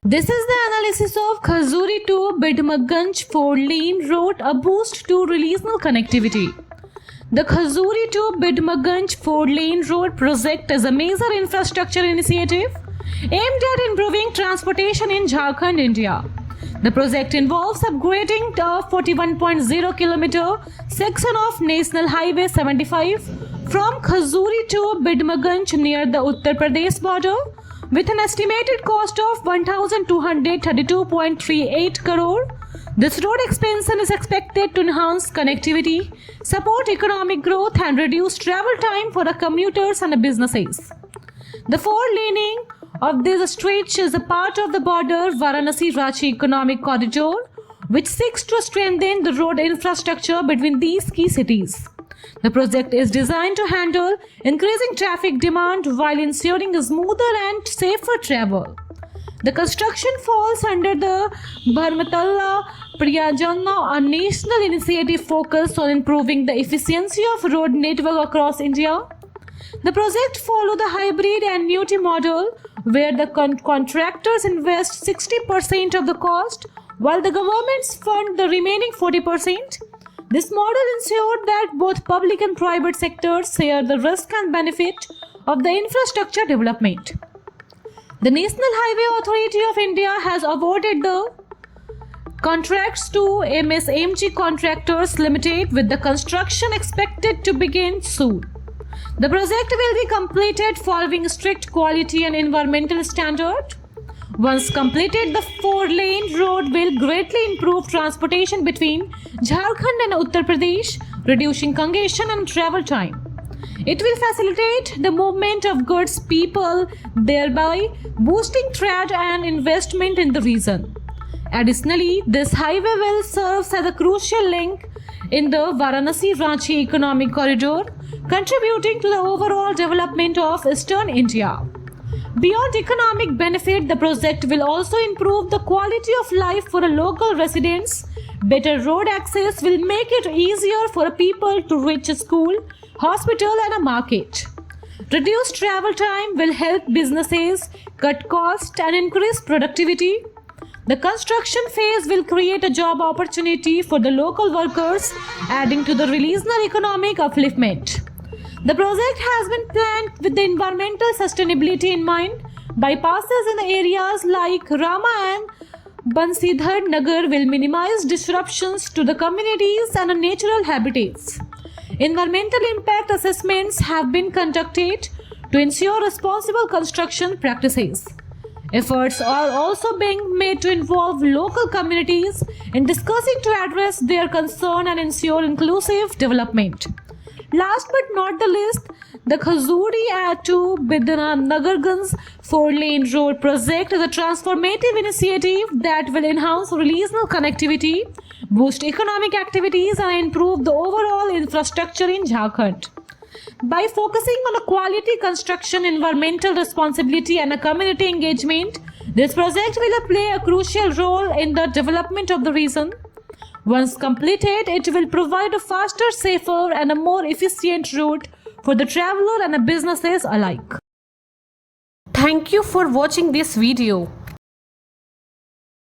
This is the analysis of Khazuri to Bidmaganj 4-lane road, a boost to regional connectivity. The Khazuri to Bidmaganj 4-lane road project is a major infrastructure initiative aimed at improving transportation in Jharkhand, India. The project involves upgrading the 41.0 kilometer section of National Highway 75 from Khazuri to Bidmaganj near the Uttar Pradesh border with an estimated cost of 1,232.38 crore. This road expansion is expected to enhance connectivity, support economic growth and reduce travel time for the commuters and the businesses. The four-laning of this stretch is a part of the border Varanasi-Ranchi economic corridor, which seeks to strengthen the road infrastructure between these key cities. The project is designed to handle increasing traffic demand while ensuring a smoother and safer travel. The construction falls under the Bharmatalla Priyojana, a national initiative focused on improving the efficiency of road network across India. The project follows the hybrid annuity model, where the contractors invest 60% of the cost while the governments fund the remaining 40%. This model ensured that both public and private sectors share the risk and benefit of the infrastructure development. The National Highway Authority of India has awarded the contracts to MSMG Contractors Limited, with the construction expected to begin soon. The project will be completed following strict quality and environmental standards. Once completed, the four-lane road will greatly improve transportation between Jharkhand and Uttar Pradesh, reducing congestion and travel time. It will facilitate the movement of goods, people, thereby boosting trade and investment in the region. Additionally, this highway will serve as a crucial link in the Varanasi-Ranchi economic corridor, contributing to the overall development of Eastern India. Beyond economic benefit, the project will also improve the quality of life for local residents. Better road access will make it easier for people to reach a school, hospital and a market. Reduced travel time will help businesses cut costs and increase productivity. The construction phase will create a job opportunity for the local workers, adding to the regional economic upliftment. The project has been planned with the environmental sustainability in mind. Bypasses in areas like Rama and Bansidhar Nagar will minimize disruptions to the communities and natural habitats. Environmental impact assessments have been conducted to ensure responsible construction practices. Efforts are also being made to involve local communities in discussing to address their concern and ensure inclusive development. Last but not the least, the Khazuri to Bidmaganj 4-lane road project is a transformative initiative that will enhance regional connectivity, boost economic activities and improve the overall infrastructure in Jharkhand. By focusing on a quality construction, environmental responsibility and a community engagement, this project will play a crucial role in the development of the region. Once completed, it will provide a faster, safer and a more efficient route for the traveler and the businesses alike. Thank you for watching this video.